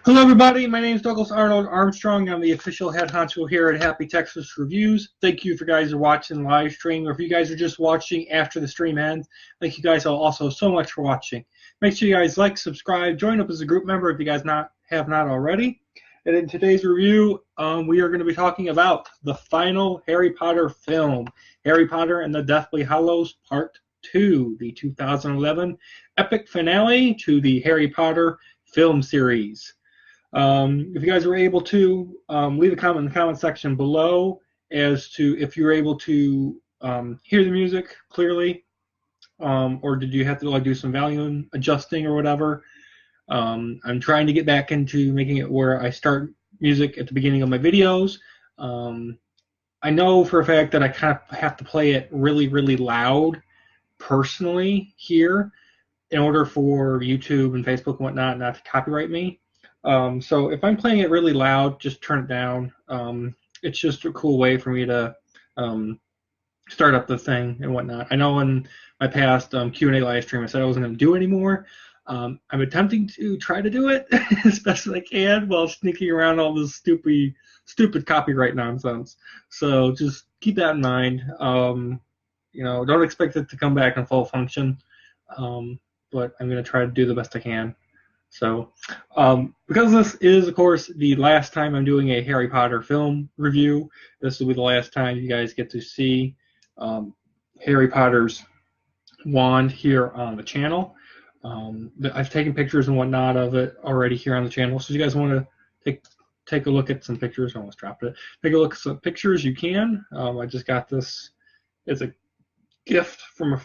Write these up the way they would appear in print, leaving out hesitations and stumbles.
Hello, everybody. My name is Douglas Arnold Armstrong. I'm the official head honcho here at Happy Texas Reviews. Thank you for guys who are watching the live stream, or if you guys are just watching after the stream ends, thank you guys all also so much for watching. Make sure you guys like, subscribe, join up as a group member if you guys have not already. And in today's review, we are going to be talking about the final Harry Potter film, Harry Potter and the Deathly Hallows Part 2, the 2011 epic finale to the Harry Potter film series. If you guys were able to, leave a comment in the comment section below as to if you were able to hear the music clearly, or did you have to do some volume adjusting or whatever. I'm trying to get back into making it where I start music at the beginning of my videos. I know for a fact that I kind of have to play it really, really loud personally here in order for YouTube and Facebook and whatnot not to copyright me. So if I'm playing it really loud, just turn it down. It's just a cool way for me to start up the thing and whatnot. I know in my past Q&A live stream I said I wasn't going to do it anymore. I'm attempting to try to do it as best as I can while sneaking around all this stupid copyright nonsense. So just keep that in mind. Don't expect it to come back in full function, but I'm going to try to do the best I can. So, because this is, of course, the last time I'm doing a Harry Potter film review, this will be the last time you guys get to see Harry Potter's wand here on the channel. I've taken pictures and whatnot of it already here on the channel, so if you guys want to take a look at some pictures, I almost dropped it. Take a look at some pictures, you can. I just got this as a gift from a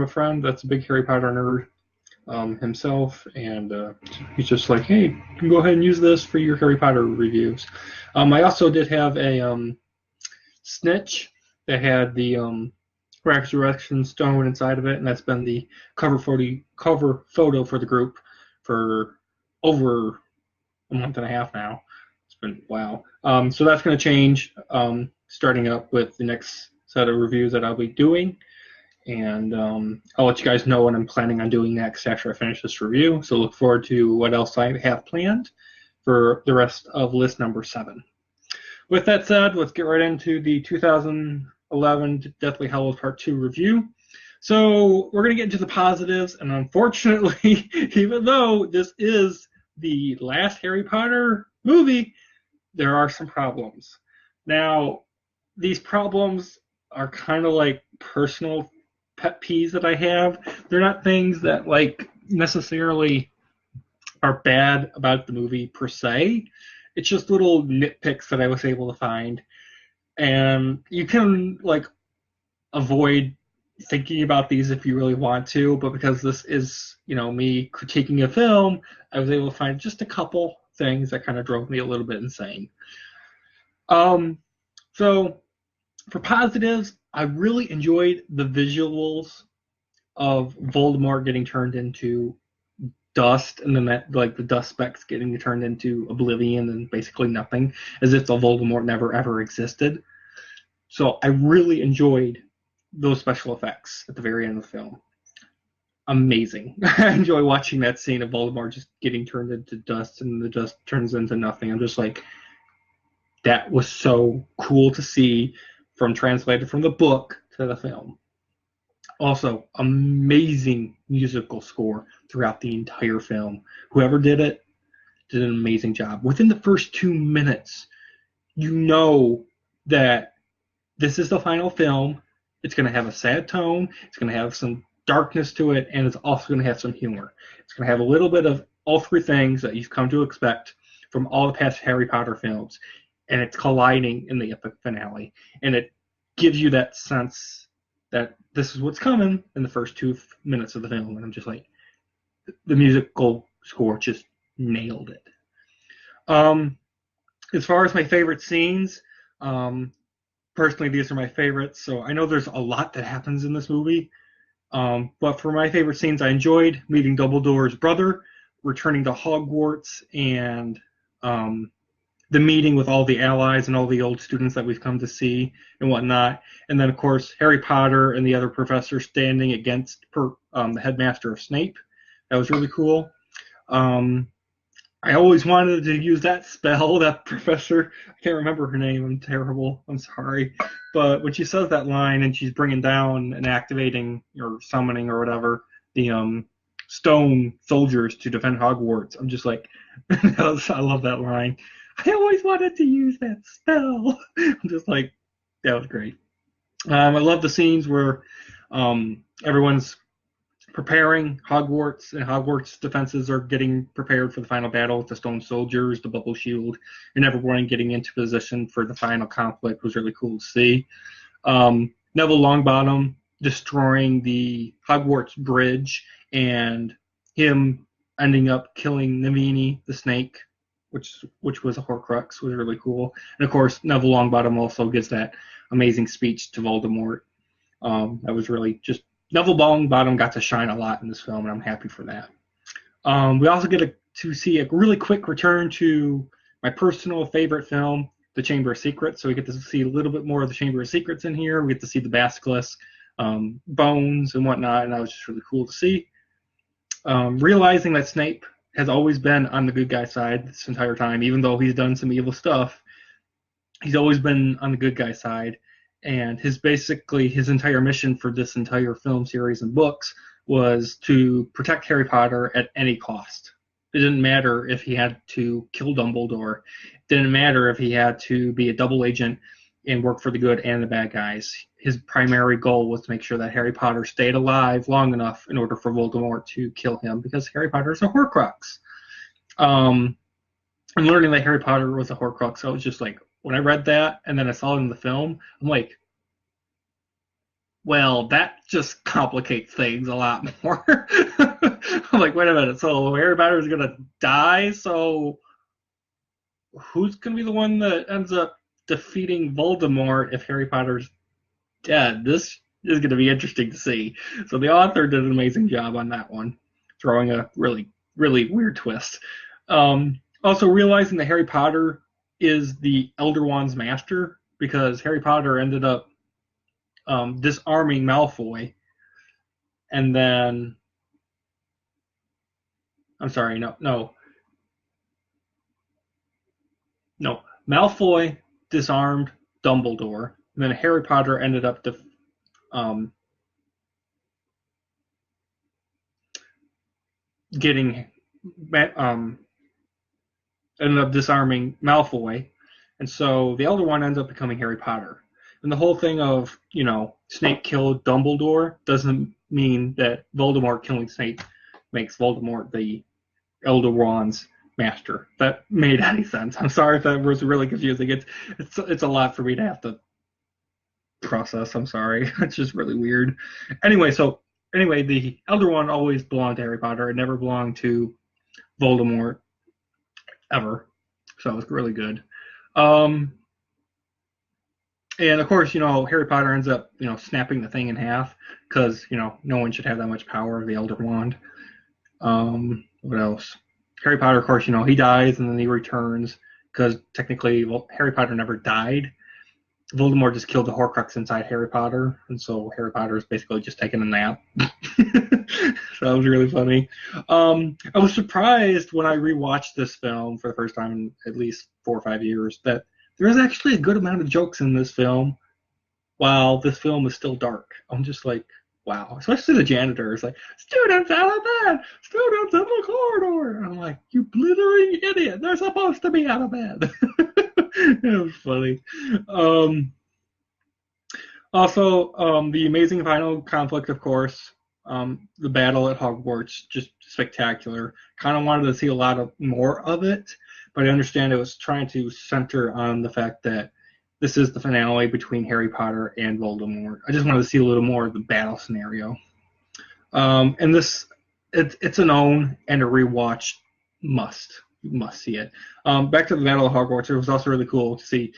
friend that's a big Harry Potter nerd. Himself, and he's just like, hey, you can go ahead and use this for your Harry Potter reviews. I also did have a snitch that had the Resurrection Stone inside of it, and that's been the cover photo for the group for over a month and a half now. It's been wow. So that's going to change starting up with the next set of reviews that I'll be doing. And I'll let you guys know what I'm planning on doing next after I finish this review. So look forward to what else I have planned for the rest of list number 7. With that said, let's get right into the 2011 Deathly Hallows Part 2 review. So we're going to get into the positives, and unfortunately, even though this is the last Harry Potter movie, there are some problems. Now, these problems are kind of like personal pet peeves that I have. They're not things that necessarily are bad about the movie per se. It's just little nitpicks that I was able to find, and you can avoid thinking about these if you really want to, but because this is me critiquing a film, I was able to find just a couple things that kind of drove me a little bit insane. So for positives, I really enjoyed the visuals of Voldemort getting turned into dust, and then the dust specks getting turned into oblivion and basically nothing, as if the Voldemort never ever existed. So I really enjoyed those special effects at the very end of the film. Amazing. I enjoy watching that scene of Voldemort just getting turned into dust, and the dust turns into nothing. I'm just like, that was so cool to see translated from the book to the film. Also, amazing musical score throughout the entire film. Whoever did it did an amazing job. Within the first 2 minutes, you know that this is the final film. It's going to have a sad tone. It's going to have some darkness to it, and it's also going to have some humor. It's going to have a little bit of all three things that you've come to expect from all the past Harry Potter films, and it's colliding in the epic finale, and it gives you that sense that this is what's coming in the first 2 minutes of the film. And I'm just like, the musical score just nailed it. As far as my favorite scenes, personally, these are my favorites. So I know there's a lot that happens in this movie, but for my favorite scenes, I enjoyed meeting Dumbledore's brother, returning to Hogwarts, and the meeting with all the allies and all the old students that we've come to see and whatnot. And then, of course, Harry Potter and the other professors standing against the headmaster of Snape. That was really cool. I always wanted to use that spell, that professor. I can't remember her name. I'm terrible. I'm sorry. But when she says that line and she's bringing down and activating or summoning or whatever the stone soldiers to defend Hogwarts, I'm just like, I love that line. I always wanted to use that spell. I'm just like, that was great. I love the scenes where everyone's preparing Hogwarts, and Hogwarts defenses are getting prepared for the final battle with the stone soldiers, the bubble shield, and everyone getting into position for the final conflict was really cool to see. Neville Longbottom destroying the Hogwarts bridge and him ending up killing Navini the snake, which was a Horcrux, was really cool. And of course, Neville Longbottom also gives that amazing speech to Voldemort. That was really just Neville Longbottom got to shine a lot in this film, and I'm happy for that. We also get to see a really quick return to my personal favorite film, The Chamber of Secrets. So we get to see a little bit more of the Chamber of Secrets in here. We get to see the basilisk, bones, and whatnot, and that was just really cool to see. Realizing that Snape has always been on the good guy side this entire time, even though he's done some evil stuff. He's always been on the good guy side, and his entire mission for this entire film series and books was to protect Harry Potter at any cost. It didn't matter if he had to kill Dumbledore. It didn't matter if he had to be a double agent and work for the good and the bad guys. His primary goal was to make sure that Harry Potter stayed alive long enough in order for Voldemort to kill him, because Harry Potter is a Horcrux. And learning that Harry Potter was a Horcrux, I was just like, when I read that and then I saw it in the film, I'm like, well, that just complicates things a lot more. I'm like, wait a minute, so Harry Potter is gonna die, so who's gonna be the one that ends up defeating Voldemort if Harry Potter's dead? This is gonna be interesting to see. So the author did an amazing job on that one, throwing a really, really weird twist. Also realizing that Harry Potter is the Elder Wand's master, because Harry Potter ended up disarming Malfoy, and then I'm sorry, no. Malfoy disarmed Dumbledore, and then Harry Potter ended up getting ended up disarming Malfoy, and so the Elder Wand ends up becoming Harry Potter. And the whole thing of, Snape killed Dumbledore doesn't mean that Voldemort killing Snape makes Voldemort the Elder Wand's master. If that made any sense. I'm sorry if that was really confusing. It's a lot for me to have to process. I'm sorry. It's just really weird. Anyway, the Elder Wand always belonged to Harry Potter. It never belonged to Voldemort ever. So it was really good. And of course, Harry Potter ends up, snapping the thing in half because, no one should have that much power of the Elder Wand. What else? Harry Potter, of course, he dies and then he returns because technically, Harry Potter never died. Voldemort just killed the Horcrux inside Harry Potter, and so Harry Potter is basically just taking a nap. So that was really funny. I was surprised when I rewatched this film for the first time in at least 4 or 5 years that there is actually a good amount of jokes in this film while this film is still dark. I'm just like, wow. Especially the janitor is like, students out of bed! Students in the corridor! And I'm like, you blithering idiot! They're supposed to be out of bed! It was funny. Also, the amazing final conflict, of course. The battle at Hogwarts, just spectacular. Kind of wanted to see a lot more of it, but I understand it was trying to center on the fact that this is the finale between Harry Potter and Voldemort. I just wanted to see a little more of the battle scenario. And it's an own and a rewatch must. You must see it. Back to the Battle of Hogwarts, it was also really cool to see,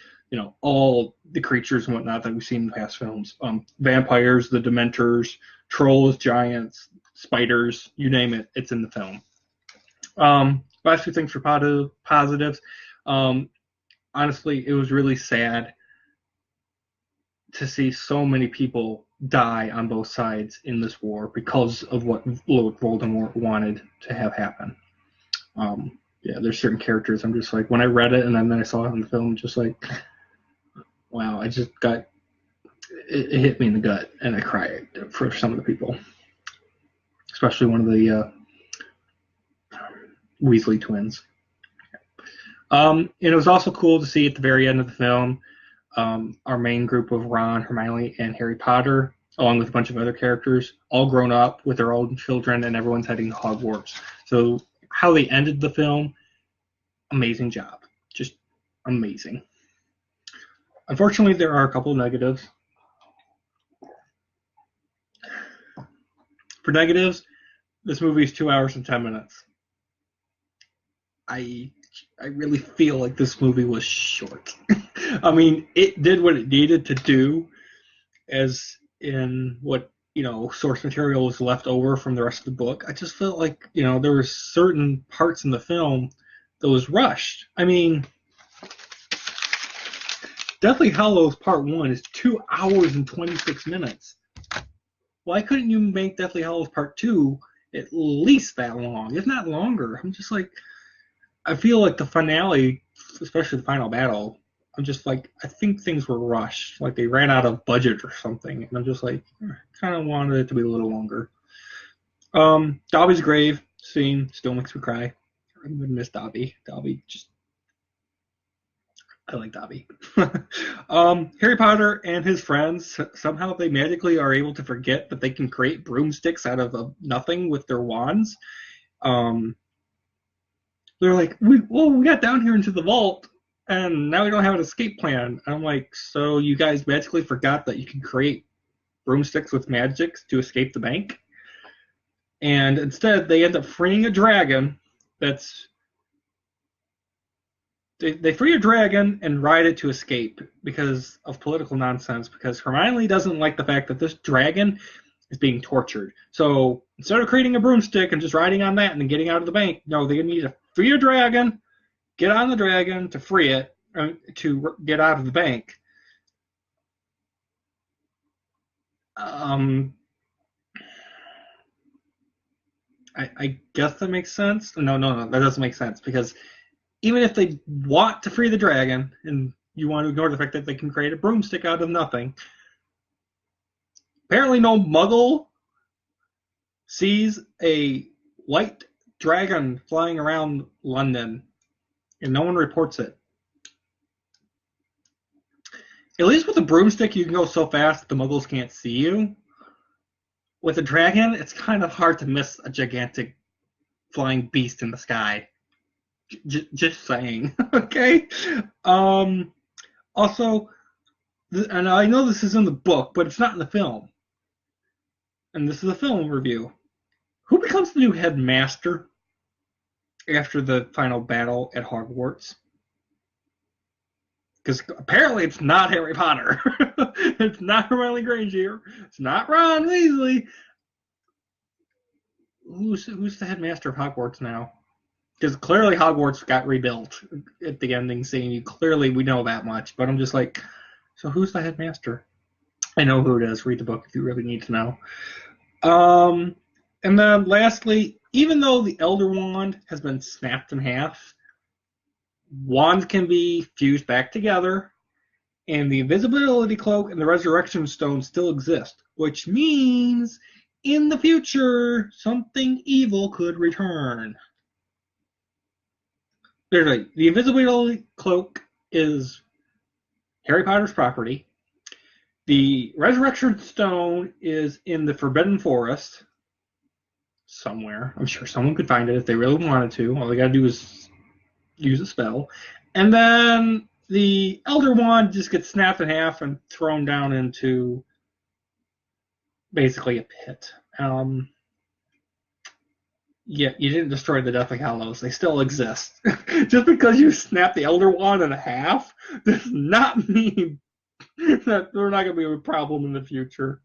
all the creatures and whatnot that we've seen in past films. Vampires, the Dementors, trolls, giants, spiders, you name it, it's in the film. Last 2 things for positives. Honestly, it was really sad to see so many people die on both sides in this war because of what Lord Voldemort wanted to have happen. Yeah, there's certain characters I'm just like, when I read it and then I saw it in the film, just like, wow, I just got, it hit me in the gut and I cried for some of the people, especially one of the Weasley twins. And it was also cool to see at the very end of the film our main group of Ron, Hermione, and Harry Potter, along with a bunch of other characters, all grown up with their own children, and everyone's heading to Hogwarts. So how they ended the film, amazing job. Just amazing. Unfortunately, there are a couple of negatives. For negatives, this movie is 2 hours and 10 minutes. I really feel like this movie was short. I mean, it did what it needed to do, as in what, source material was left over from the rest of the book. I just felt like, there were certain parts in the film that was rushed. I mean, Deathly Hallows Part 1 is 2 hours and 26 minutes. Why couldn't you make Deathly Hallows Part 2 at least that long, if not longer? I'm just like, I feel like the finale, especially the final battle, I'm just like, I think things were rushed. Like they ran out of budget or something. And I'm just like, kind of wanted it to be a little longer. Dobby's grave scene still makes me cry. I would miss Dobby. I like Dobby. Harry Potter and his friends, somehow they magically are able to forget that they can create broomsticks out of nothing with their wands. They're like, we got down here into the vault, and now we don't have an escape plan. And I'm like, so you guys magically forgot that you can create broomsticks with magic to escape the bank? And instead, they end up freeing a dragon that's... They free a dragon and ride it to escape because of political nonsense, because Hermione doesn't like the fact that this dragon is being tortured. So instead of creating a broomstick and just riding on that and then getting out of the bank, no, they need to free a dragon, get on the dragon to free it, to get out of the bank. I guess that makes sense. No, that doesn't make sense, because even if they want to free the dragon and you want to ignore the fact that they can create a broomstick out of nothing, apparently no muggle sees a white dragon flying around London and no one reports it. At least with a broomstick, you can go so fast that the muggles can't see you. With a dragon, it's kind of hard to miss a gigantic flying beast in the sky. Just saying. Okay? Also, and I know this is in the book, but it's not in the film. And this is a film review. Who becomes the new headmaster after the final battle at Hogwarts? Because apparently it's not Harry Potter. It's not Hermione Granger. It's not Ron Weasley. Who's the headmaster of Hogwarts now? Because clearly Hogwarts got rebuilt at the ending scene. We know that much. But I'm just like, so who's the headmaster? I know who it is. Read the book if you really need to know. And then lastly, even though the Elder Wand has been snapped in half, wands can be fused back together, and the invisibility cloak and the resurrection stone still exist, which means in the future something evil could return. The invisibility cloak is Harry Potter's property. The resurrection stone is in the Forbidden Forest somewhere. I'm sure someone could find it if they really wanted to. All they gotta do is use a spell. And then the Elder Wand just gets snapped in half and thrown down into basically a pit. Yeah, you didn't destroy the Deathly Hallows. They still exist. Just because you snap the Elder Wand in half does not mean that they're not going to be a problem in the future.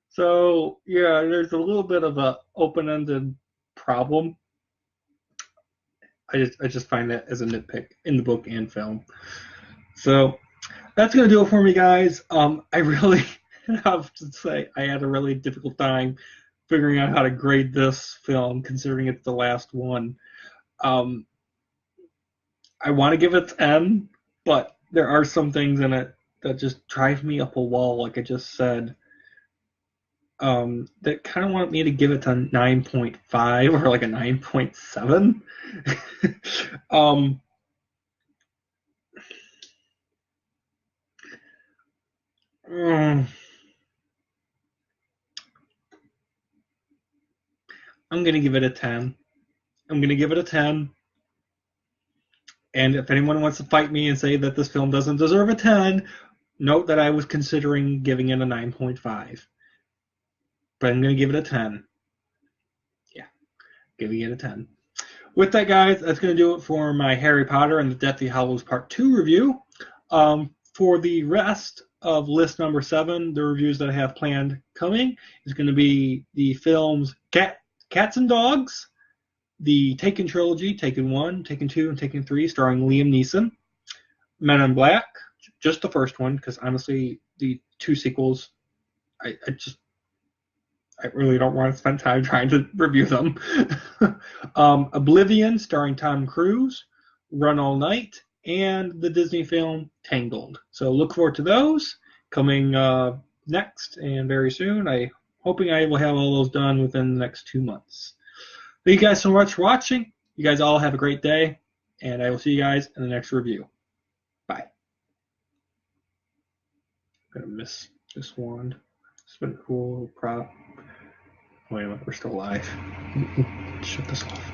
So, yeah, there's a little bit of a open-ended problem. I just find that as a nitpick in the book and film. So, that's going to do it for me, guys. I really have to say I had a really difficult time figuring out how to grade this film, considering it's the last one. I want to give it 10, but there are some things in it that just drive me up a wall, like I just said. That kind of want me to give it a 9.5 or like a 9.7. um, mm, I'm going to give it a 10. I'm going to give it a 10. And if anyone wants to fight me and say that this film doesn't deserve a 10, note that I was considering giving it a 9.5. But I'm going to give it a 10. Yeah, giving it a 10. With that, guys, that's going to do it for my Harry Potter and the Deathly Hallows Part 2 review. For the rest of list number 7, the reviews that I have planned coming is going to be the films Cats and Dogs, the Taken trilogy, Taken 1, Taken 2, and Taken 3, starring Liam Neeson, Men in Black, just the first one, because honestly, the 2 sequels, I really don't want to spend time trying to review them. Oblivion, starring Tom Cruise, Run All Night, and the Disney film Tangled. So look forward to those coming next and very soon. I hoping I will have all those done within the next 2 months. Thank you guys so much for watching. You guys all have a great day, and I will see you guys in the next review. Bye. I'm gonna miss this wand. It's been a cool prop. Wait a minute, we're still live. Shut this off.